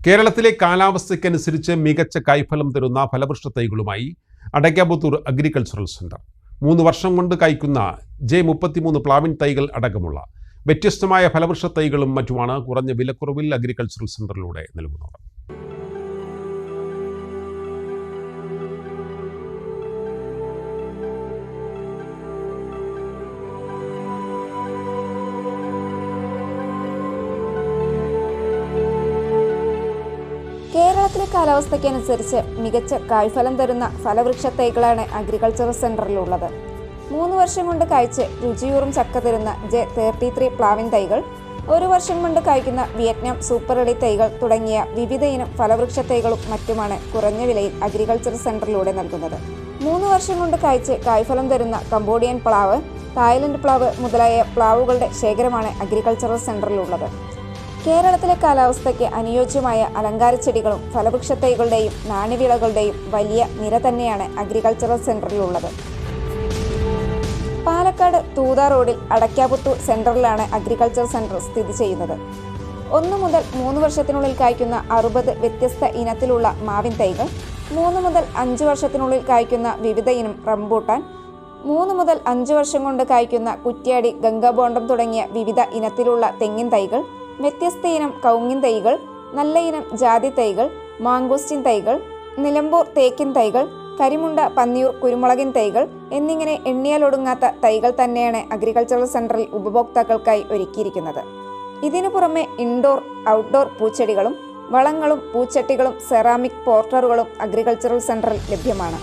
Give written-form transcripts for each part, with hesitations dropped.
കേരളത്തിലെ കാലാവസ്ഥയ്ക്കനുസരിച്ച് മികച്ച കായ്ഫലം തരുന്ന ഫലവൃക്ഷ തൈകളുമായി അടയ്ക്കാപുത്തൂർ അഗ്രികൾച്ചറൽ സെന്റർ 3 വർഷം കൊണ്ട് കായ്ക്കുന്ന J33 പ്ലാവിൻ തൈകൾ അടക്കമുള്ള വ്യത്യസ്തമായ ഫലവൃക്ഷ തൈകളും മറ്റുമാണ് കുറഞ്ഞ വിലക്കുറവിൽ അഗ്രികൾച്ചറൽ സെന്ററിലൂടെ നൽകുന്നത്. കേരളത്തിലെ കാലാവസ്ഥയ്ക്കനുസരിച്ച് മികച്ച കായ്ഫലം തരുന്ന ഫലവൃക്ഷ തൈകളാണ് അഗ്രികൾച്ചറൽ സെന്ററിലുള്ളത്. 3 വർഷം കൊണ്ട് കായ്ച്ച് രുചിയൂറും ചക്ക തരുന്ന J33 പ്ലാവിൻ തൈകൾ, 1 വർഷം കൊണ്ട് കായ്ക്കുന്ന വിയറ്റ്നാം സൂപ്പർ റെഡി തൈകൾ തുടങ്ങിയ വിവിധ ഇനം ഫലവൃക്ഷ തൈകളും മറ്റുമാണ് കുറഞ്ഞ വിലയിൽ അഗ്രികൾച്ചറൽ സെന്ററിലൂടെ നൽകുന്നത്. 3 വർഷം കൊണ്ട് കായ്ച്ച് കായ്ഫലം തരുന്ന കംബോഡിയൻ പ്ലാവ്, തായ്ലൻഡ് പ്ലാവ് മുതലായ പ്ലാവുകളുടെ ശേഖരമാണ് അഗ്രികൾച്ചറൽ സെന്ററിലുള്ളത്. കേരളത്തിലെ കാലാവസ്ഥയ്ക്ക് അനുയോജ്യമായ അലങ്കാര ചെടികളും ഫലവൃക്ഷ തൈകളുടെയും നാണ്യവിളകളുടെയും വലിയ നിര തന്നെയാണ് അഗ്രികൾച്ചറൽ സെന്ററിലുള്ളത്. പാലക്കാട് തൂത റോഡിൽ അടയ്ക്കാപുത്തൂർ സെന്ററിലാണ് അഗ്രികൾച്ചർ സെന്റർ സ്ഥിതി ചെയ്യുന്നത്. 1 മുതൽ 3 വർഷത്തിനുള്ളിൽ കായ്ക്കുന്ന 60 വ്യത്യസ്ത ഇനത്തിലുള്ള മാവിൻ തൈകൾ, 3 മുതൽ 5 വർഷത്തിനുള്ളിൽ കായ്ക്കുന്ന വിവിധ ഇനം റംബൂട്ടാൻ, 3 മുതൽ 5 വർഷം കൊണ്ട് കായ്ക്കുന്ന കുറ്റ്യാടി, ഗംഗാബോണ്ടം തുടങ്ങിയ വിവിധ ഇനത്തിലുള്ള തെങ്ങിൻ തൈകൾ, വ്യത്യസ്ത ഇനം കവുങ്ങിൻ തൈകൾ, നല്ല ഇനം ജാതി തൈകൾ, മാംഗോസ്റ്റിൻ തൈകൾ, നിലമ്പൂർ തേക്കിൻ തൈകൾ, കരിമുണ്ട പന്നിയൂർ കുരുമുളകിൻ തൈകൾ എന്നിങ്ങനെ എണ്ണിയാലൊടുങ്ങാത്ത തൈകൾ തന്നെയാണ് അഗ്രികൾച്ചറൽ സെന്ററിൽ ഉപഭോക്താക്കൾക്കായി ഒരുക്കിയിരിക്കുന്നത്. ഇതിനു പുറമെ ഇൻഡോർ, ഔട്ട്ഡോർ പൂച്ചെടികളും വളങ്ങളും പൂച്ചട്ടികളും സെറാമിക് പോർട്ടറുകളും അഗ്രികൾച്ചറൽ സെന്ററിൽ ലഭ്യമാണ്.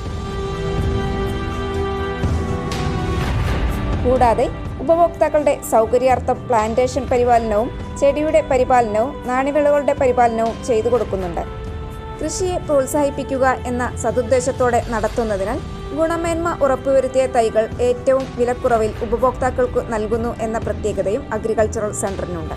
കൂടാതെ ഉപഭോക്താക്കളുടെ സൗകര്യാർത്ഥം പ്ലാന്റേഷൻ പരിപാലനവും ചെടിയുടെ പരിപാലനവും നാണ്യവിളകളുടെ പരിപാലനവും ചെയ്തു കൊടുക്കുന്നുണ്ട്. കൃഷിയെ പ്രോത്സാഹിപ്പിക്കുക എന്ന സതുദ്ദേശത്തോടെ നടത്തുന്നതിനാൽ ഗുണമേന്മ ഉറപ്പുവരുത്തിയ തൈകൾ ഏറ്റവും വിലക്കുറവിൽ ഉപഭോക്താക്കൾക്ക് നൽകുന്നു എന്ന പ്രത്യേകതയും അഗ്രികൾച്ചറൽ സെന്ററിനുണ്ട്.